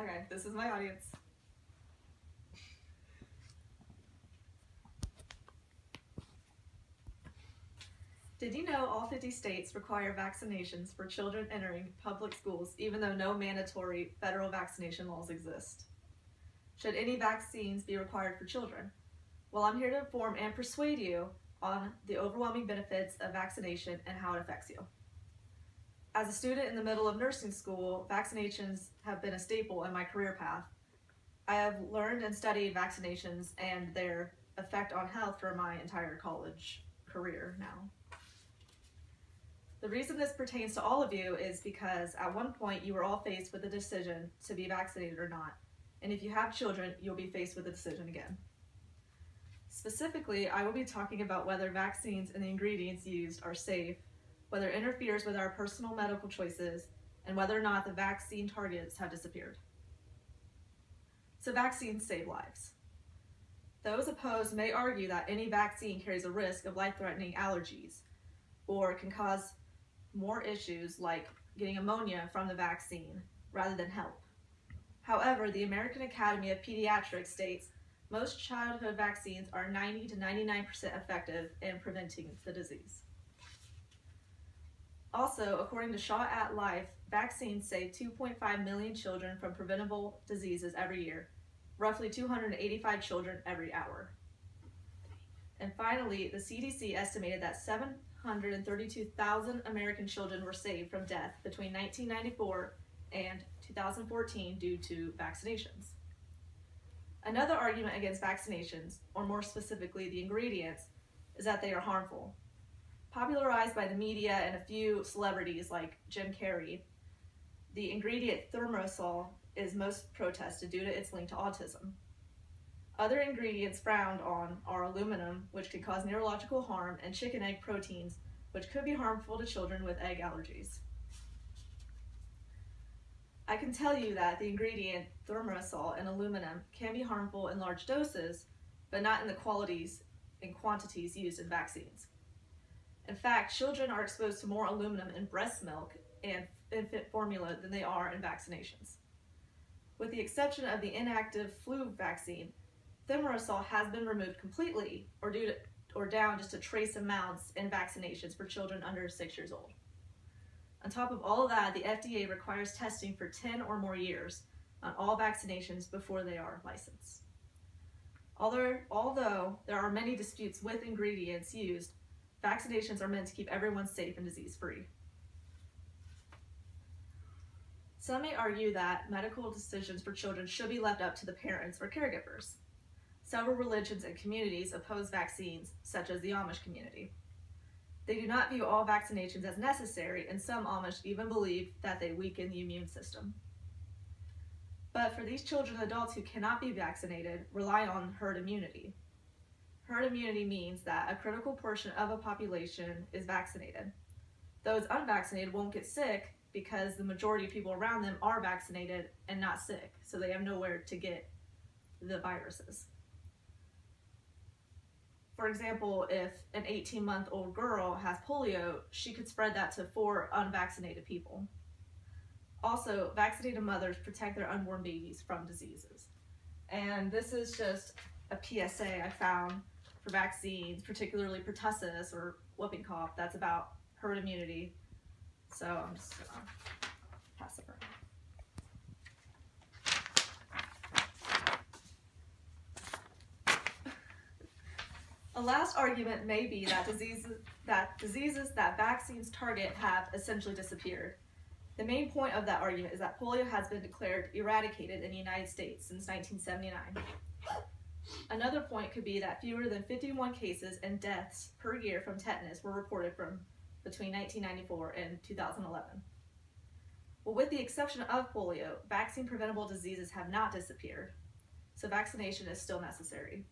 Okay, this is my audience. Did you know all 50 states require vaccinations for children entering public schools, even though no mandatory federal vaccination laws exist? Should any vaccines be required for children? Well, I'm here to inform and persuade you on the overwhelming benefits of vaccination and how it affects you. As a student in the middle of nursing school, vaccinations have been a staple in my career path. I have learned and studied vaccinations and their effect on health for my entire college career now. The reason this pertains to all of you is because at one point you were all faced with the decision to be vaccinated or not. And if you have children, you'll be faced with the decision again. Specifically, I will be talking about whether vaccines and the ingredients used are safe, whether it interferes with our personal medical choices, and whether or not the vaccine targets have disappeared. So vaccines save lives. Those opposed may argue that any vaccine carries a risk of life-threatening allergies, or can cause more issues like getting pneumonia from the vaccine rather than help. However, the American Academy of Pediatrics states most childhood vaccines are 90 to 99% effective in preventing the disease. Also, according to Shaw at Life, vaccines save 2.5 million children from preventable diseases every year, roughly 285 children every hour. And finally, the CDC estimated that 732,000 American children were saved from death between 1994 and 2014 due to vaccinations. Another argument against vaccinations, or more specifically the ingredients, is that they are harmful. Popularized by the media and a few celebrities like Jim Carrey, the ingredient thimerosal is most protested due to its link to autism. Other ingredients frowned on are aluminum, which can cause neurological harm, and chicken egg proteins, which could be harmful to children with egg allergies. I can tell you that the ingredient thimerosal and aluminum can be harmful in large doses, but not in the quantities used in vaccines. In fact, children are exposed to more aluminum in breast milk and infant formula than they are in vaccinations. With the exception of the inactive flu vaccine, thimerosal has been removed completely or down just to trace amounts in vaccinations for children under 6 years old. On top of all of that, the FDA requires testing for 10 or more years on all vaccinations before they are licensed. Although there are many disputes with ingredients used, vaccinations are meant to keep everyone safe and disease-free. Some may argue that medical decisions for children should be left up to the parents or caregivers. Several religions and communities oppose vaccines, such as the Amish community. They do not view all vaccinations as necessary, and some Amish even believe that they weaken the immune system. But for these children and adults who cannot be vaccinated, rely on herd immunity. Herd immunity means that a critical portion of a population is vaccinated. Those unvaccinated won't get sick because the majority of people around them are vaccinated and not sick, so they have nowhere to get the viruses. For example, if an 18-month-old girl has polio, she could spread that to 4 unvaccinated people. Also, vaccinated mothers protect their unborn babies from diseases. And this is just a PSA I found for vaccines, particularly pertussis or whooping cough, that's about herd immunity. So I'm just gonna pass it around. A last argument may be that diseases that vaccines target have essentially disappeared. The main point of that argument is that polio has been declared eradicated in the United States since 1979. Another point could be that fewer than 51 cases and deaths per year from tetanus were reported from between 1994 and 2011. Well, with the exception of polio, vaccine-preventable diseases have not disappeared, so vaccination is still necessary.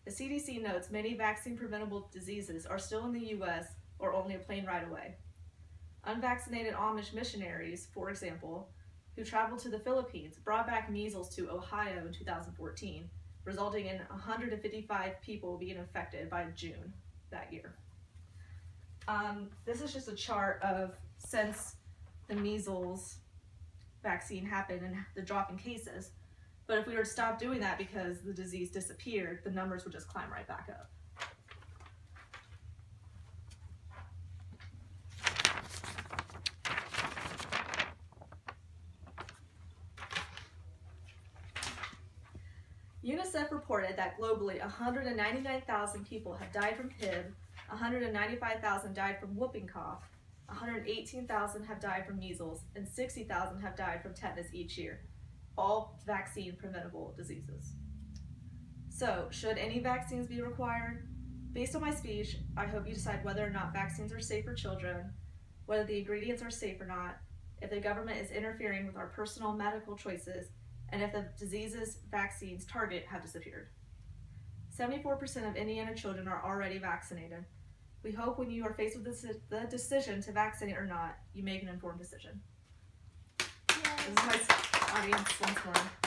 The CDC notes many vaccine-preventable diseases are still in the U.S. or only a plane ride away. Unvaccinated Amish missionaries, for example, who traveled to the Philippines, brought back measles to Ohio in 2014, resulting in 155 people being infected by June that year. This is just a chart of since the measles vaccine happen and the drop in cases. But if we were to stop doing that because the disease disappeared, the numbers would just climb right back up. UNICEF reported that globally 199,000 people have died from HIV, 195,000 died from whooping cough, 118,000 have died from measles, and 60,000 have died from tetanus each year, all vaccine-preventable diseases. So, should any vaccines be required? Based on my speech, I hope you decide whether or not vaccines are safe for children, whether the ingredients are safe or not, if the government is interfering with our personal medical choices, and if the diseases vaccines target have disappeared. 74% of Indiana children are already vaccinated. We hope when you are faced with the decision to vaccinate or not, you make an informed decision. Yay. This is my audience once more.